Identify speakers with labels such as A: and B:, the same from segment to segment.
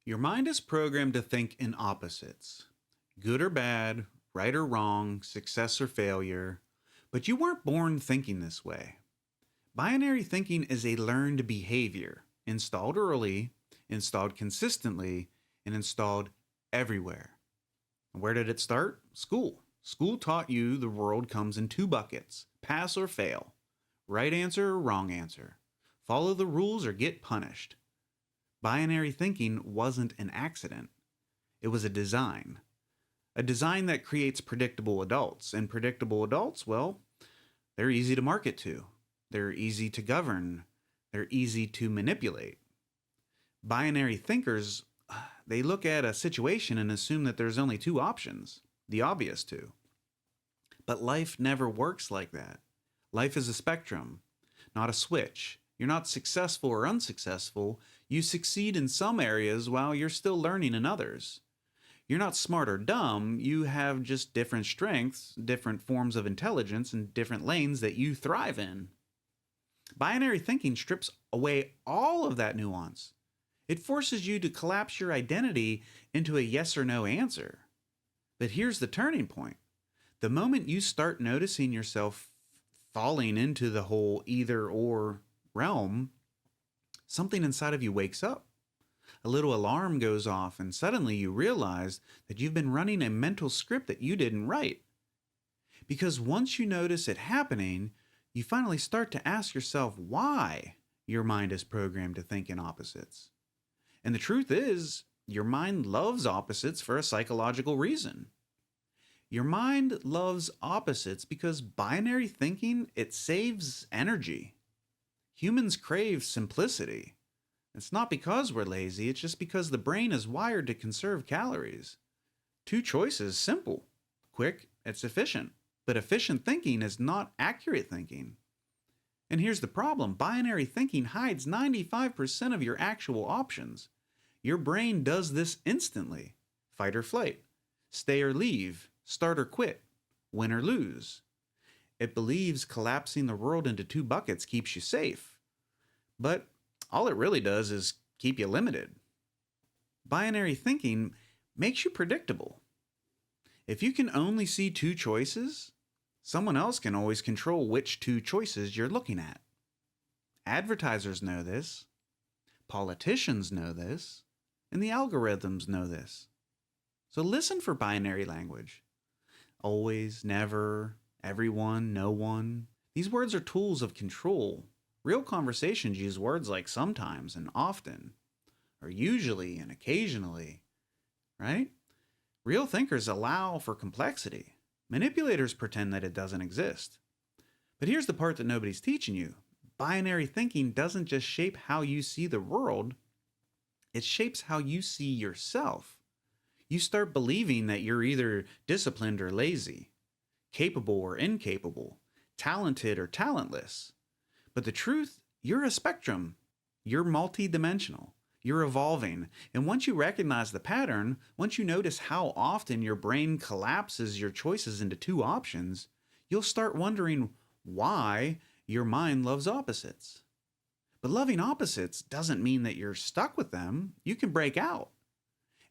A: Your mind is programmed to think in opposites good or bad, right or wrong, success or failure. But you weren't born thinking this way. Binary thinking is a learned behavior, installed early, installed consistently, and installed everywhere. And where did it start? School. School taught you the world comes in two buckets pass or fail, right answer or wrong answer, follow the rules or get punished. Binary thinking wasn't an accident, it was a design. A design that creates predictable adults. And predictable adults, well, they're easy to market to, they're easy to govern, they're easy to manipulate. Binary thinkers, they look at a situation and assume that there's only two options, the obvious two. But life never works like that. Life is a spectrum, not a switch. You're not successful or unsuccessful. You succeed in some areas while you're still learning in others. You're not smart or dumb. You have just different strengths, different forms of intelligence, and different lanes that you thrive in. Binary thinking strips away all of that nuance. It forces you to collapse your identity into a yes or no answer. But here's the turning point. The moment you start noticing yourself falling into the whole either or realm, something inside of you wakes up. A little alarm goes off, and suddenly you realize that you've been running a mental script that you didn't write. Because once you notice it happening, you finally start to ask yourself why your mind is programmed to think in opposites. And the truth is, your mind loves opposites for a psychological reason. Your mind loves opposites because binary thinking, it saves energy. Humans crave simplicity. It's not because we're lazy, it's just because the brain is wired to conserve calories. Two choices, simple. Quick, it's efficient. But efficient thinking is not accurate thinking. And here's the problem. Binary thinking hides 95% of your actual options. Your brain does this instantly. Fight or flight. Stay or leave. Start or quit. Win or lose. It believes collapsing the world into two buckets keeps you safe. But all it really does is keep you limited. Binary thinking makes you predictable. If you can only see two choices, someone else can always control which two choices you're looking at. Advertisers know this, politicians know this, and the algorithms know this. So listen for binary language. Always, never, everyone, no one. These words are tools of control. Real conversations use words like sometimes and often, or usually and occasionally, right? Real thinkers allow for complexity. Manipulators pretend that it doesn't exist. But here's the part that nobody's teaching you. Binary thinking doesn't just shape how you see the world, it shapes how you see yourself. You start believing that you're either disciplined or lazy, capable or incapable, talented or talentless. But the truth, you're a spectrum. You're multidimensional. You're evolving. And once you recognize the pattern, once you notice how often your brain collapses your choices into two options, you'll start wondering why your mind loves opposites. But loving opposites doesn't mean that you're stuck with them. You can break out.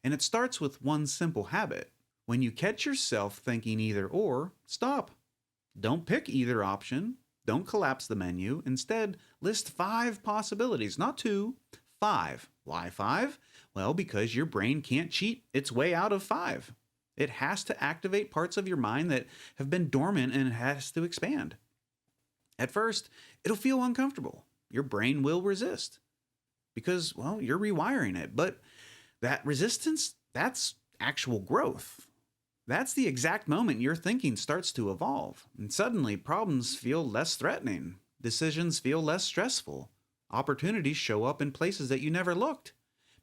A: And it starts with one simple habit. When you catch yourself thinking either or, stop. Don't pick either option. Don't collapse the menu. Instead, list 5 possibilities, not 2, 5. Why 5? Well, because your brain can't cheat its way out of 5. It has to activate parts of your mind that have been dormant and it has to expand. At first, it'll feel uncomfortable. Your brain will resist because, well, you're rewiring it. But that resistance, that's actual growth. That's the exact moment your thinking starts to evolve. And suddenly, problems feel less threatening. Decisions feel less stressful. Opportunities show up in places that you never looked.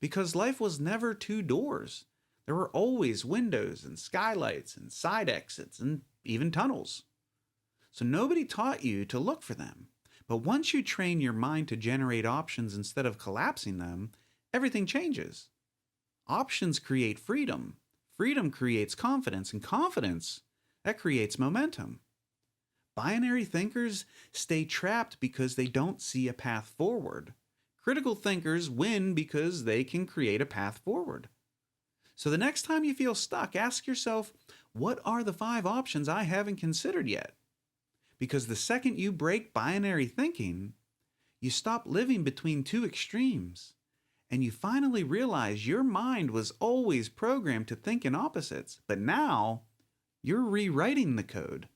A: Because life was never two doors. There were always windows and skylights and side exits and even tunnels. So nobody taught you to look for them. But once you train your mind to generate options instead of collapsing them, everything changes. Options create freedom. Freedom creates confidence, and confidence, that creates momentum. Binary thinkers stay trapped because they don't see a path forward. Critical thinkers win because they can create a path forward. So the next time you feel stuck, ask yourself, what are the 5 options I haven't considered yet? Because the second you break binary thinking, you stop living between two extremes, and you finally realize your mind was always programmed to think in opposites, but now you're rewriting the code.